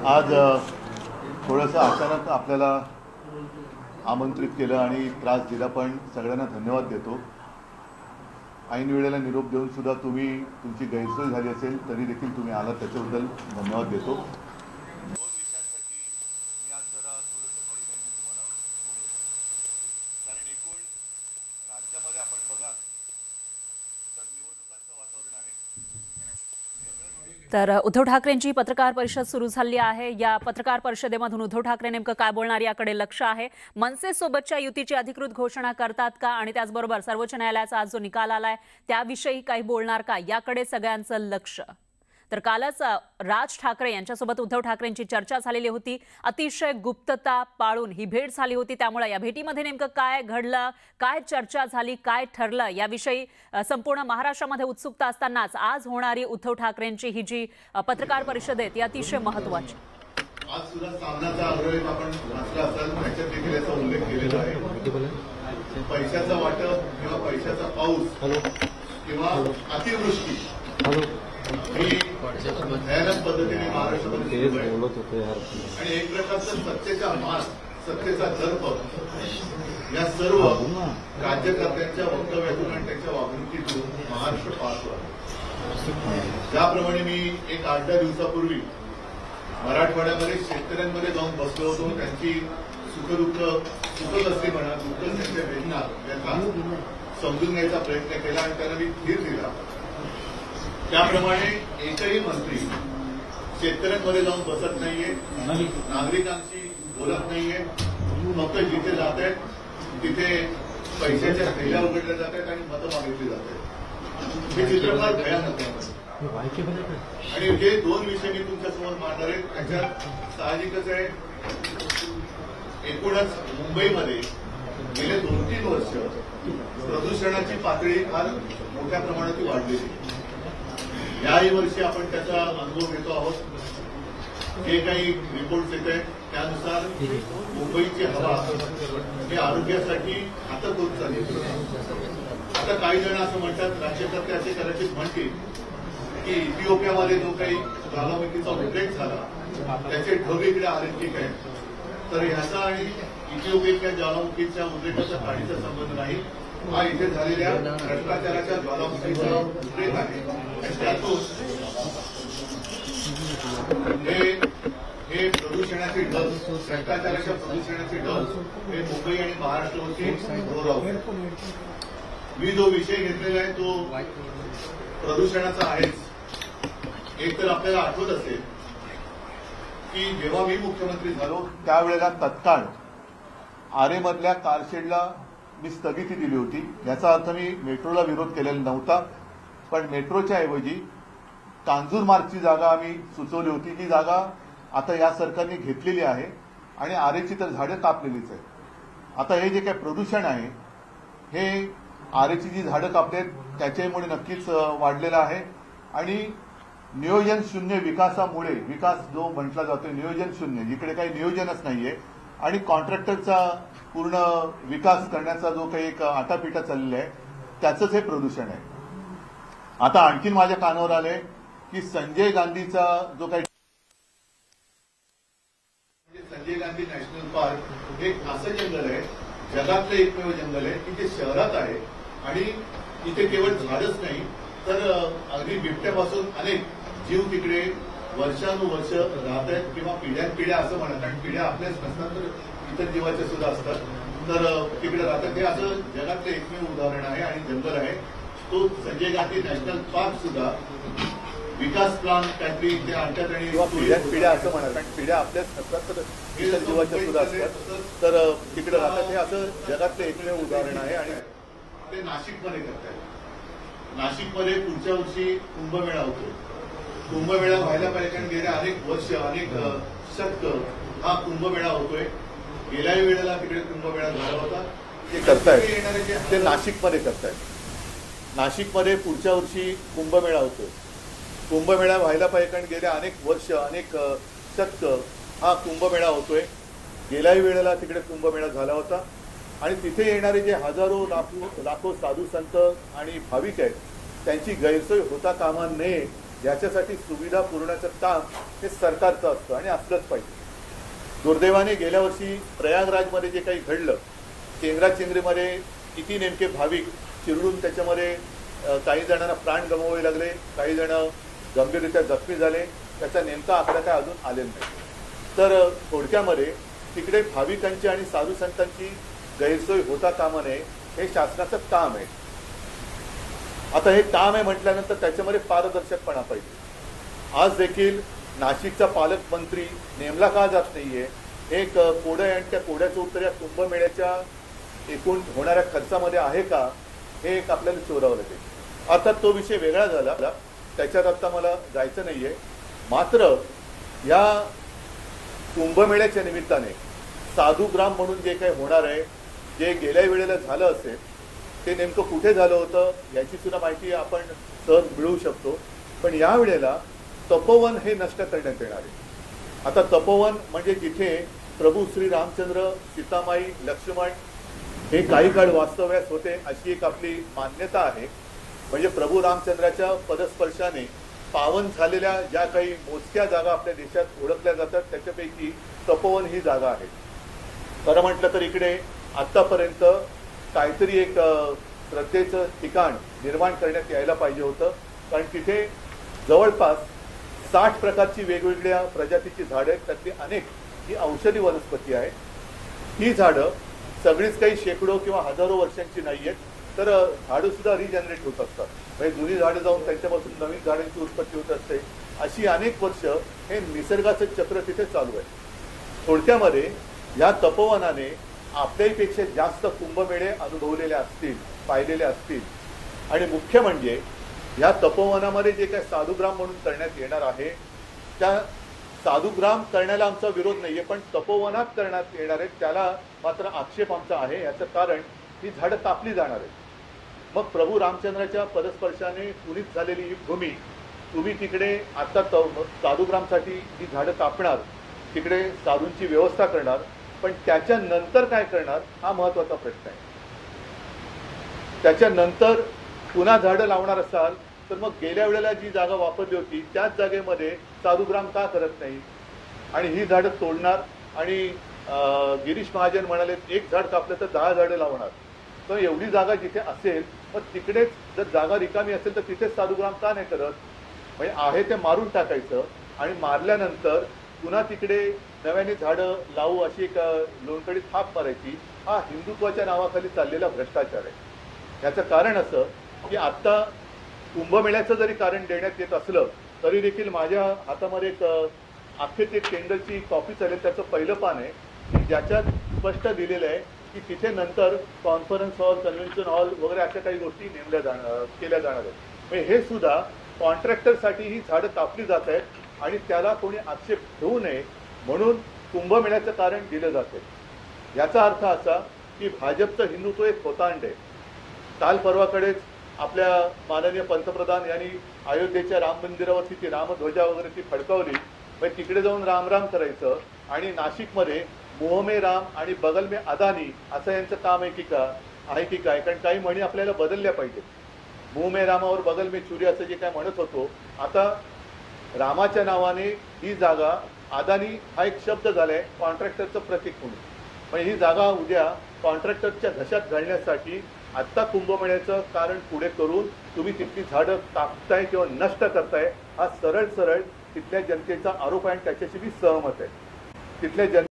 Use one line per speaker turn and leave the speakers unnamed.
आज थोडंसं अचानक आपल्याला आमंत्रित केलं आणि त्रास दिला, पण सगळ्यांना धन्यवाद देतो। ऐन वेळेला निरोप देऊन सुद्धा तुम्ही तुमची गैरसोय झाली असेल तरी देखील तुम्ही आलात, त्याच्याबद्दल धन्यवाद देतो। दोन विषयांसाठी मी आज जरा थोडंसं घाईघाईने तुम्हाला बोलवतो, कारण एकूण राज्यामध्ये आपण बघाल तर निवडणुकांचं वातावरण आहे।
तर उद्धव ठाकरेंची पत्रकार परिषद सुरू झाली आहे। या पत्रकार परिषदेमधून उद्धव ठाकरे नेमकं काय बोलणार याकडे लक्ष आहे। मनसे सोबतच्या युतीची अधिकृत घोषणा करतात का आणि त्याचबरोबर सर्वोच्च न्यायालयाचा आज जो निकाल आलाय त्याविषयी काही बोलणार का याकडे सगळ्यांचं लक्ष। तर कालच राज ठाकरे यांच्यासोबत उद्धव ठाकरेंची चर्चा झालेली होती। अतिशय गुप्तता पाळून ही भेट झाली होती, त्यामुळे या भेटीमध्ये नेमकं काय घडलं, काय चर्चा झाली, काय ठरलं याविषयी संपूर्ण महाराष्ट्रामध्ये उत्सुकता असतानाच आज होणारी उद्धव ठाकरेंची ही जी पत्रकार परिषद आहे ती अतिशय महत्त्वाची।
आज सुद्धा सामनाचा आग्रह आपण वाचला असाल, त्याच्यात देखील याचा उल्लेख केलेला आहे। पैशाचा वाटप किंवा पैशाचा पाऊस किंवा अतिवृष्टी ही भयानक पद्धतीने महाराष्ट्रामध्ये आणि एक प्रकारचा सत्तेचा मार, सत्तेचा दर्प या सर्व राज्यकर्त्यांच्या वक्तव्यातून आणि त्यांच्या वागणुकीतून महाराष्ट्र पाहतो आहे। त्याप्रमाणे मी एक 8-10 दिवसापूर्वी मराठवाड्यामध्ये शेतकऱ्यांमध्ये जाऊन बसलो होतो। त्यांची सुखद असते म्हणा, दुःख त्यांच्या वेदना त्यांना समजून घ्यायचा प्रयत्न केला आणि त्यांना मी धीर दिला। त्याप्रमाणे एकही मंत्री शेतकऱ्यांमध्ये जाऊन बसत नाहीये, नागरिकांशी बोलत नाहीये, फक्त जिथे जात आहेत तिथे पैशाच्या थैल्या उघडल्या जात आहेत आणि मतं मागितली जात आहेत। हे चित्र फार भयानक आहे। आणि जे दोन विषय मी तुमच्यासमोर मांडणार आहेत त्याच्यात साहजिकच आहे, एकूणच मुंबईमध्ये गेले 2-3 वर्ष प्रदूषणाची पातळी फार मोठ्या प्रमाणात वाढलेली आहे। याही वर्षी आपण त्याचा अनुभव घेतो आहोत। जे काही रिपोर्ट्स येत आहेत त्यानुसार मुंबईची हवा ही आरोग्यासाठी घातक होत चालली। आता काही जण असं म्हणतात, राज्यकर्ते असे कदाचित म्हणतील की इथिओपियामध्ये जो काही ज्वालामुखीचा उद्रेक झाला त्याचे ढग इकडे आले की काय, तर ह्याचा आणि इथिओपियाच्या ज्वालामुखीच्या उद्रेकाचा काहीचा संबंध नाही। हा इथे झालेल्या भ्रष्टाचाराच्या ज्वालामुखीचा उद्रेक आहे। त्यातून हे प्रदूषणाचे ढग, भ्रष्टाचाराच्या प्रदूषणाचे ढग हे मुंबई आणि महाराष्ट्रावरती दोरावतात। मी जो विषय घेतलेला आहे तो प्रदूषणाचा आहेच। एक तर आपल्याला आठवत असेल की जेव्हा मी मुख्यमंत्री झालो त्यावेळेला तत्काळ आरेमधल्या कारशेडला मी स्थगिती दिली होती। याचा अर्थ मी मेट्रोला विरोध केलेला नव्हता, पण मेट्रोच्या ऐवजी कांजूरमार्गची जागा आम्ही सुचवली होती। ही जागा आता या सरकारने घेतलेली आहे आणि आरेची तर झाडं कापलेलीच आहे। आता हे जे काही प्रदूषण आहे हे आरेची जी झाडं कापलेत त्याच्यामुळे नक्कीच वाढलेलं आहे आणि नियोजन शून्य विकासामुळे, विकास जो म्हटला जातो नियोजन शून्य, जिकडे काही नियोजनच नाहीये आणि कॉन्ट्रॅक्टरचा पूर्ण विकास करण्याचा जो काही एक आटापिटा चाललेला आहे त्याचंच हे प्रदूषण आहे। आता आणखीन माझ्या कानावर आले की संजय गांधीचा जो काही संजय गांधी नॅशनल पार्क हे असं जंगल आहे, जगातलं एकमेव जंगल आहे की जे शहरात आहे आणि इथे केवळ झाडच नाही तर अगदी बिबट्यापासून अनेक जीव तिकडे वर्षानुवर्ष राहत आहेत किंवा पिढ्यानपिढ्या असं म्हणतात, आणि पिढ्या आपल्याच नसतात तर इतर जीवाच्या सुद्धा असतात, तर तिकडे राहतात। हे असं जगातलं एकमेव उदाहरण आहे आणि जंगल आहे तो संजय गांधी नॅशनल पार्क सुद्धा विकास प्लॅन काहीतरी ते आणतात आणि पिढ्या असं म्हणतात, आणि पिढ्या आपल्याच नसतात तर इतर जीवाच्या सुद्धा असतात, तर तिकडे राहतात। हे असं जगातलं एकमेव उदाहरण आहे आणि ते नाशिकमध्ये करतायत। नाशिकमध्ये पुढच्या वर्षी कुंभमेळा होतो। कुंभमेळा व्हायला पाहिजे कारण गेल्या अनेक वर्ष, अनेक शतक हा कुंभमेळा होतोय। गेल्याही वेळेला तिकडे कुंभमेळा झाला होता, ते करतायत, ते नाशिकमध्ये करतायत। नाशिकमध्ये पुढच्या वर्षी कुंभमेळा होतोय। कुंभमेळा व्हायला पाहिजे कारण गेल्या अनेक वर्ष, अनेक शतक हा कुंभमेळा होतोय। गेल्याही वेळेला तिकडे कुंभमेळा झाला होता आणि तिथे येणारे जे हजारो लाखो साधू संत आणि भाविक आहेत त्यांची गैरसोय होता कामा नये याच्यासाठी सुविधा पुरवण्याचं काम हे सरकारचं असतं आणि असलंच पाहिजे. दुर्दैवाने गेल्या वर्षी प्रयागराजमध्ये जे काही घडलं, चेंगराचेंगरीमध्ये किती नेमके भाविक चिरडून त्याच्यामध्ये काही जणांना प्राण गमवावे लागले, काही जण गंभीररित्या जखमी झाले, त्याचा नेमका आकडा काय अजून आलेला नाही. तर थोडक्यामध्ये तिकडे भाविकांची आणि साधू संतांची गैरसोय होता कामा नये, हे शासनाचं काम आहे. आता हे काम आहे म्हटल्यानंतर त्याच्यामध्ये पारदर्शकपणा पाहिजे. आज देखील नाशिकचा पालकमंत्री नेमला का जात नाहीये, एक कोडं आहे आणि त्या कोड्याचं उत्तर या कुंभमेळ्याच्या एकूण होणाऱ्या खर्चामध्ये आहे का, हे एक आपल्याला शोधावं लागेल. अर्थात तो विषय वेगळा झाला, त्याच्यात आता मला जायचं नाहीये. मात्र या कुंभमेळ्याच्या निमित्ताने साधुग्राम म्हणून जे काही होणार आहे, जे गेल्या वेळेला झालं असेल ते नेमकं कुठे झालं होतं याची सुद्धा माहिती आपण सहज मिळवू शकतो. पण या वेळेला तपोवन हे नष्ट करण्यात येणार आहे. आता तपोवन म्हणजे जिथे प्रभू श्री रामचंद्र, सीतामाई, लक्ष्मण हे काही काळ वास्तव्यास होते अशी एक आपली मान्यता आहे. म्हणजे प्रभू रामचंद्राच्या पदस्पर्शाने पावन झालेल्या ज्या काही मोजक्या जागा आपल्या देशात ओळखल्या जातात त्याच्यापैकी तपोवन ही जागा आहे. खरं म्हटलं तर इकडे आत्तापर्यंत काहीतरी एक श्रद्धेचं ठिकाण निर्माण करण्यात यायला पाहिजे होतं. कारण तिथे जवळपास 60 प्रकारची वेगवेगळ्या प्रजातीची झाडं आहेत, त्यातली अनेक ही औषधी वनस्पती आहे. ही झाडं सगळीच काही शेकडो किंवा हजारो वर्षांची नाही आहेत, तर झाडं सुद्धा रिजनरेट होत असतात. म्हणजे जुनी झाडं जाऊन त्यांच्यापासून नवीन झाडांची उत्पत्ती होत असते. अशी अनेक वर्ष हे निसर्गाचं चक्र तिथे चालू आहे. थोडक्यामध्ये या तपोवनाने आपल्यापेक्षा जास्त कुंभमेळे अनुभवलेले असतील, पाहिलेले असतील. आणि मुख्य म्हणजे या तपोवनामध्ये जे काही साधुग्राम म्हणून करण्यात येणार आहे, त्या साधुग्राम करण्याला आमचा विरोध नाहीये, पण तपोवनात करण्यात येणार आहे त्याला मात्र आक्षेप आमचा आहे. याचं कारण ही झाडं कापली जाणार आहेत. मग प्रभू रामचंद्राच्या पदस्पर्शाने पुनीत झालेली ही भूमी तुम्ही तिकडे आता साधुग्रामसाठी ही झाडं कापणार, तिकडे साधूंची व्यवस्था करणार, पण त्याच्यानंतर काय करणार हा महत्वाचा प्रश्न आहे. त्याच्यानंतर पुन्हा झाडं लावणार असाल तर मग गेल्या वेळेला जी जागा वापरली होती त्याच जागेमध्ये साधुग्राम का करत नाही, आणि ही झाडं तोडणार. आणि गिरीश महाजन म्हणाले 1 झाड कापलं तर 10 झाडं लावणार. तर एवढी जागा जिथे असेल मग तिकडेच जर जागा रिकामी असेल तर तिथेच साधुग्राम का नाही करत. म्हणजे आहे ते मारून टाकायचं आणि मारल्यानंतर पुन्हा तिकडे नव्याने झाडं लावू अशी एक लोणकडी थाप मारायची. हा हिंदुत्वाच्या नावाखाली चाललेला भ्रष्टाचार आहे. याचं कारण असं की आत्ता कुंभमेळ्याचं जरी कारण देण्यात येत असलं तरी देखील माझ्या हातामध्ये एक अखेर एक टेंडरची कॉपी चालेल, त्याचं पहिलं पान आहे की ज्याच्यात स्पष्ट दिलेलं आहे की तिथे नंतर कॉन्फरन्स हॉल, कन्व्हेन्शन हॉल वगैरे अशा काही गोष्टी केल्या जाणार आहेत. म्हणजे हे सुद्धा कॉन्ट्रॅक्टरसाठी ही झाडं कापली जात आहेत आणि त्याला कोणी आक्षेप घेऊ नये म्हणून कुंभमेळ्याचं कारण दिलं जाते. याचा अर्थ असा की भाजपचं हिंदुत्व एक खोतांड आहे. काल परवाकडेच आपल्या माननीय पंतप्रधान यांनी अयोध्येच्या राम मंदिरावरती ती रामध्वजा वगैरे ती फडकावली. म्हणजे तिकडे जाऊन रामराम करायचं आणि नाशिकमध्ये मोह में राम आणि बगल में अदानी असं यांचं काम आहे की काय. कारण काही म्हणी आपल्याला बदलल्या पाहिजेत. मुंह में रामावर बगल में चुरी असं जे काय म्हणत होतो, आता रामाच्या नावाने ही जागा अदानी हा एक शब्द झालाय कॉन्ट्रॅक्टरचं प्रतीक म्हणून. म्हणजे ही जागा उद्या कॉन्ट्रॅक्टरच्या घशात घालण्यासाठी आत्ता कुंभमेळ्याचं कारण पुढे करून तुम्ही तिथली झाडं कापताय किंवा नष्ट करताय, हा सरळ तिथल्या जनतेचा आरोप आहे आणि त्याच्याशी मी सहमत आहे. तिथल्या